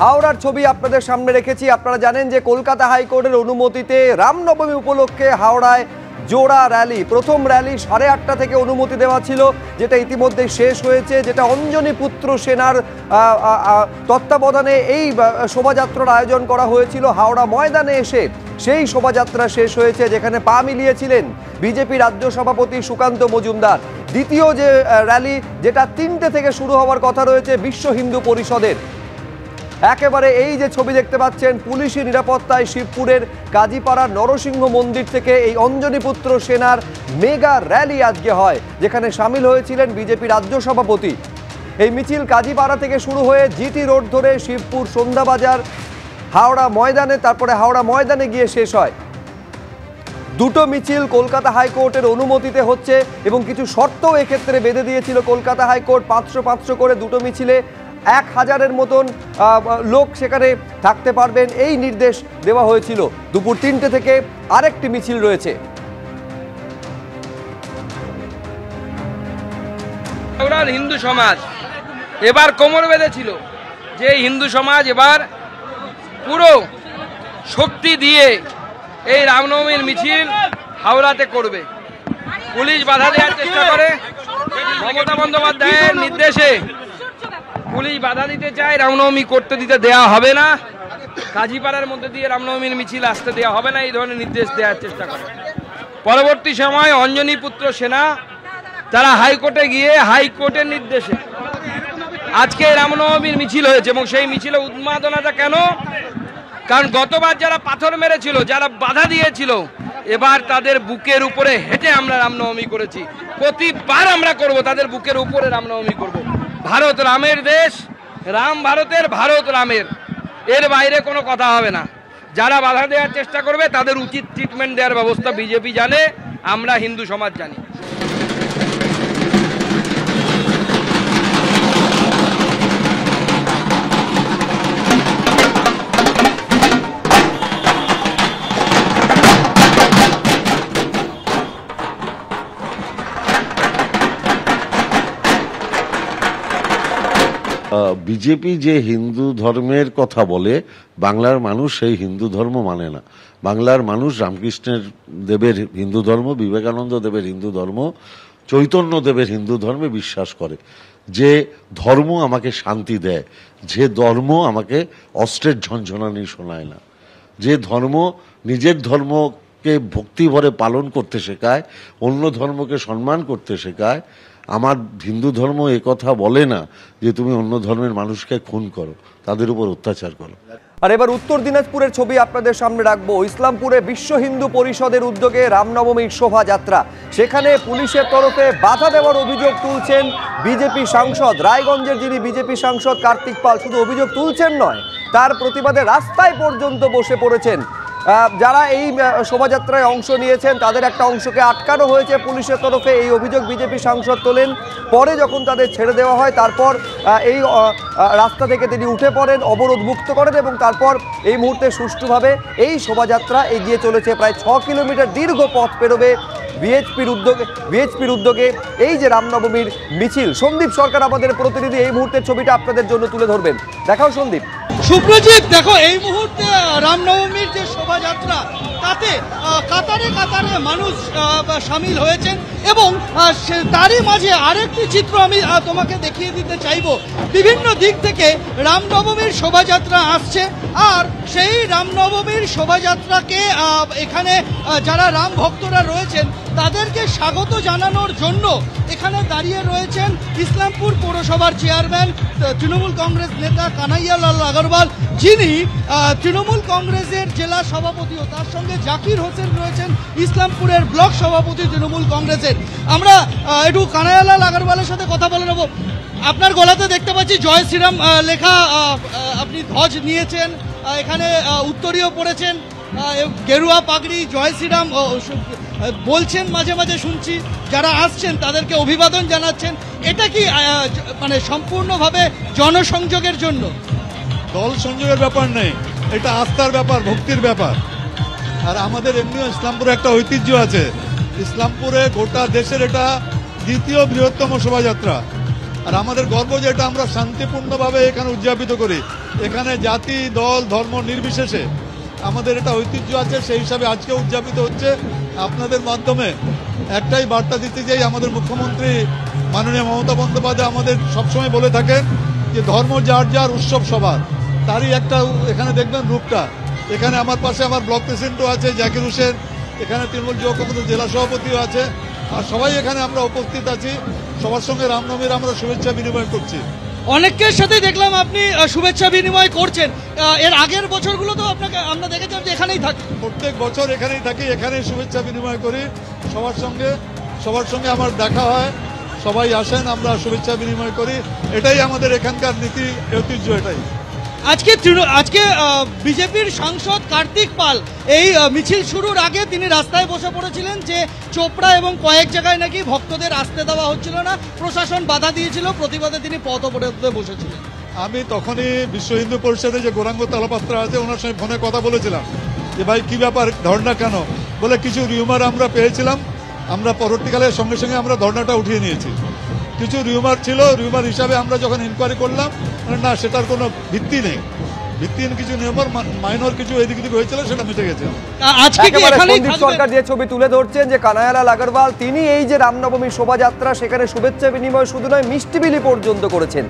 হাওড়ার ছবি আপনাদের সামনে রেখেছি। আপনারা জানেন যে কলকাতা হাইকোর্টের অনুমতিতে রামনবমী উপলক্ষে হাওড়ায় জোড়া র্যালি, প্রথম র্যালি 8:30 থেকে অনুমতি দেওয়া ছিল, যেটা ইতিমধ্যে শেষ হয়েছে, যেটা অঞ্জনী পুত্র সেনার তত্ত্বাবধানে এই শোভাযাত্রার আয়োজন করা হয়েছিল হাওড়া ময়দানে এসে। সেই শোভাযাত্রা শেষ হয়েছে, যেখানে পা মিলিয়েছিলেন বিজেপি রাজ্য সভাপতি সুকান্ত মজুমদার। দ্বিতীয় যে র্যালি, যেটা 3টে থেকে শুরু হওয়ার কথা রয়েছে বিশ্ব হিন্দু পরিষদের, একেবারে এই যে ছবি দেখতে পাচ্ছেন, পুলিশি নিরাপত্তায় শিবপুরের কাজীপাড়ার নরসিংহ মন্দির থেকে এই অঞ্জনীপুত্র সেনার মেগা র্যালি আজকে হয়, যেখানে সামিল হয়েছিলেন বিজেপি রাজ্য সভাপতি। এই মিছিল কাজীপাড়া থেকে শুরু হয়ে জিটি রোড ধরে শিবপুর সন্ধ্যাবাজার হাওড়া ময়দানে, তারপরে হাওড়া ময়দানে গিয়ে শেষ হয়। দুটো মিছিল কলকাতা হাইকোর্টের অনুমতিতে হচ্ছে এবং কিছু শর্তও এক্ষেত্রে বেঁধে দিয়েছিল কলকাতা হাইকোর্ট। 500 করে দুটো মিছিলে 1000-এর মতন লোক সেখানে থাকতে পারবেন, এই নির্দেশ দেওয়া হয়েছিল। দুপুর 3টে থেকে আরেকটি মিছিল রয়েছে। হিন্দু সমাজ এবার কোমর বেঁধেছিল যে হিন্দু সমাজ এবার পুরো শক্তি দিয়ে এই রামনবমীর মিছিল হাওড়াতে করবে। পুলিশ বাধা দেওয়ার চেষ্টা করে, মমতা বন্দ্যোপাধ্যায়ের নির্দেশে পুলিশ বাধা দিতে চায়, রামনবমী করতে দিতে দেওয়া হবে না, কাজীপাড়ার মধ্যে দিয়ে রামনবমীর মিছিল আসতে দেওয়া হবে না, এই ধরনের নির্দেশ দেওয়ার চেষ্টা করে। পরবর্তী সময় অঞ্জনী পুত্র সেনা তারা হাইকোর্টে গিয়ে হাইকোর্টের নির্দেশে আজকে রামনবমীর মিছিল হয়েছে। এবং সেই মিছিলে উন্মাদনাটা কেন? কারণ গতবার যারা পাথর মেরেছিল, যারা বাধা দিয়েছিল, এবার তাদের বুকের উপরে হেঁটে আমরা রামনবমী করেছি। প্রতিবার আমরা করব, তাদের বুকের উপরে রামনবমী করব। ভারত রামের দেশ, রাম ভারতের, ভারত রামের, এর বাইরে কোনো কথা হবে না। যারা বাধা দেওয়ার চেষ্টা করবে তাদের উচিত ট্রিটমেন্ট দেওয়ার ব্যবস্থা বিজেপি জানে, আমরা হিন্দু সমাজ জানি। বিজেপি যে হিন্দু ধর্মের কথা বলে, বাংলার মানুষ সেই হিন্দু ধর্ম মানে না। বাংলার মানুষ রামকৃষ্ণের দেবের হিন্দু ধর্ম, বিবেকানন্দ দেবের হিন্দু ধর্ম, চৈতন্য দেবের হিন্দু ধর্মে বিশ্বাস করে। যে ধর্ম আমাকে শান্তি দেয়, যে ধর্ম আমাকে অস্ত্রের ঝনঝনানি শোনায় না, যে ধর্ম নিজের ধর্মকে ভক্তি ভরে পালন করতে শেখায়, অন্য ধর্মকে সম্মান করতে শেখায়। আমার হিন্দু ধর্ম কথা বলে না যে তুমি অন্য ধর্মের মানুষকে খুন করো, তাদের উপর অত্যাচার করো। আর এবার উত্তর দিনাজপুরের ছবি আপনাদের সামনে রাখবো। ইসলামপুরে বিশ্ব হিন্দু পরিষদের উদ্যোগে রামনবমীর শোভাযাত্রা, সেখানে পুলিশের তরফে বাধা দেওয়ার অভিযোগ তুলছেন বিজেপি সাংসদ। রায়গঞ্জের যিনি বিজেপি সাংসদ কার্তিক পাল শুধু অভিযোগ তুলছেন নয়, তার প্রতিবাদে রাস্তায় পর্যন্ত বসে পড়েছেন। যারা এই শোভাযাত্রায় অংশ নিয়েছেন তাদের একটা অংশকে আটকানো হয়েছে পুলিশের তরফে, এই অভিযোগ বিজেপি সাংসদ তোলেন। পরে যখন তাদের ছেড়ে দেওয়া হয়, তারপর এই রাস্তা থেকে তিনি উঠে পড়েন, অবরোধ মুক্ত করেন এবং তারপর এই মুহূর্তে সুষ্ঠুভাবে এই শোভাযাত্রা এগিয়ে চলেছে। প্রায় 6 কিলোমিটার দীর্ঘ পথ পেরোবে বিএচপির উদ্যোগে এই যে রামনবমীর মিছিল। সন্দীপ সরকার আমাদের প্রতিনিধি এই মুহূর্তের ছবিটা আপনাদের জন্য তুলে ধরবেন। দেখাও সন্দীপ। সুপ্রজিৎ, দেখো এই মুহূর্তে রামনবমীর যে শোভাযাত্রা, তাতে কাতারে কাতারে মানুষ সামিল হয়েছেন এবং তারই মাঝে আরেকটি চিত্র আমি তোমাকে দেখিয়ে দিতে চাইব। বিভিন্ন দিক থেকে রামনবমীর শোভাযাত্রা আসছে, আর সেই রামনবমীর শোভাযাত্রাকে এখানে যারা রাম ভক্তরা রয়েছেন তাদেরকে স্বাগত জানানোর জন্য এখানে দাঁড়িয়ে রয়েছেন ইসলামপুর পৌরসভার চেয়ারম্যান তৃণমূল কংগ্রেস নেতা কানাইয়ালাল আগরওয়াল, যিনি তৃণমূল কংগ্রেসের জেলা সভাপতিও, তার সঙ্গে জাকির হোসেন রয়েছেন ইসলামপুরের ব্লক সভাপতি তৃণমূল কংগ্রেসের। আমরা একটু কানাইয়ালাল আগরওয়ালের সাথে কথা বলে নেব। আপনার গলাতে দেখতে পাচ্ছি জয় শ্রীরাম লেখা, আপনি ধ্বজ নিয়েছেন, এখানে উত্তরীয় পড়েছেন, গেরুয়া পাগড়ি, জয় শ্রীরাম বলছেন, মাঝে মাঝে শুনছি, যারা আসছেন তাদেরকে অভিবাদন জানাচ্ছেন। এটা কি মানে সম্পূর্ণভাবে জনসংযোগের জন্য? দল সংযোগের ব্যাপার নেই, এটা আস্থার ব্যাপার, ভক্তির ব্যাপার। আর আমাদের এমনিও ইসলামপুরে একটা ঐতিহ্য আছে। ইসলামপুরে গোটা দেশের এটা দ্বিতীয় বৃহত্তম শোভাযাত্রা। আর আমাদের গর্ব যে এটা আমরা শান্তিপূর্ণভাবে এখানে উদযাপিত করি। এখানে জাতি দল ধর্ম নির্বিশেষে আমাদের এটা ঐতিহ্য আছে, সেই হিসাবে আজকে উদযাপিত হচ্ছে। আপনাদের মাধ্যমে একটাই বার্তা দিতে চাই, আমাদের মুখ্যমন্ত্রী মাননীয় মমতা বন্দ্যোপাধ্যায় আমাদের সবসময় বলে থাকেন যে ধর্ম যার যার, উৎসব সবার। তারই একটা এখানে দেখবেন রূপটা। এখানে আমার পাশে আমার ব্লক প্রেসিডেন্টও আছে জাকির হোসেন, এখানে তৃণমূল যুব কংগ্রেসের জেলা সভাপতিও আছে, আর সবাই এখানে আমরা উপস্থিত আছি। সবার সঙ্গে রামনবমীর আমরা শুভেচ্ছা বিনিময় করছি। অনেকের সাথে দেখলাম আপনি শুভেচ্ছা বিনিময় করছেন। এর আগের বছরগুলো তো আপনাকে আমরা দেখেছিলাম যে এখানেই থাকি, প্রত্যেক বছর এখানেই থাকি, এখানেই শুভেচ্ছা বিনিময় করি সবার সঙ্গে আমার দেখা হয়, সবাই আসেন, আমরা শুভেচ্ছা বিনিময় করি। এটাই আমাদের এখানকার নীতি, ঐতিহ্য এটাই। আজকে বিজেপির সাংসদ কার্তিক পাল এই মিছিল শুরুর আগে তিনি রাস্তায় বসে পড়েছিলেন যে চোপড়া এবং কয়েক জায়গায় নাকি ভক্তদের আসতে দেওয়া হচ্ছিল না, প্রশাসন বাধা দিয়েছিল, প্রতিবাদে তিনি পথ অবরোধে বসেছিলেন। আমি তখনই বিশ্ব হিন্দু পরিষদে যে গৌরাঙ্গ তালপাত্র আছে ওনার সঙ্গে ফোনে কথা বলেছিলাম যে ভাই কি ব্যাপার, ধর্ণা কেন? বলে কিছু রিউমার আমরা পেয়েছিলাম, আমরা পরবর্তীকালে সঙ্গে সঙ্গে আমরা ধর্ণাটা উঠিয়ে নিয়েছি। কিছু রিউমার ছিল, রিউমার হিসাবে আমরা যখন ইনকোয়ারি করলাম না সেটার কোনো ভিত্তিহীন কিছু নিয়মের মাইনর কিছু এদিক ওদিক হয়েছিল, সেটা মিটে গেছে। সন্দীপ সরকার যে ছবি তুলে ধরছেন যে কানাইলাল আগরওয়াল তিনি এই যে রামনবমী শোভাযাত্রা সেখানে শুভেচ্ছা বিনিময় শুধু নয় মিষ্টি বিলি পর্যন্ত করেছেন।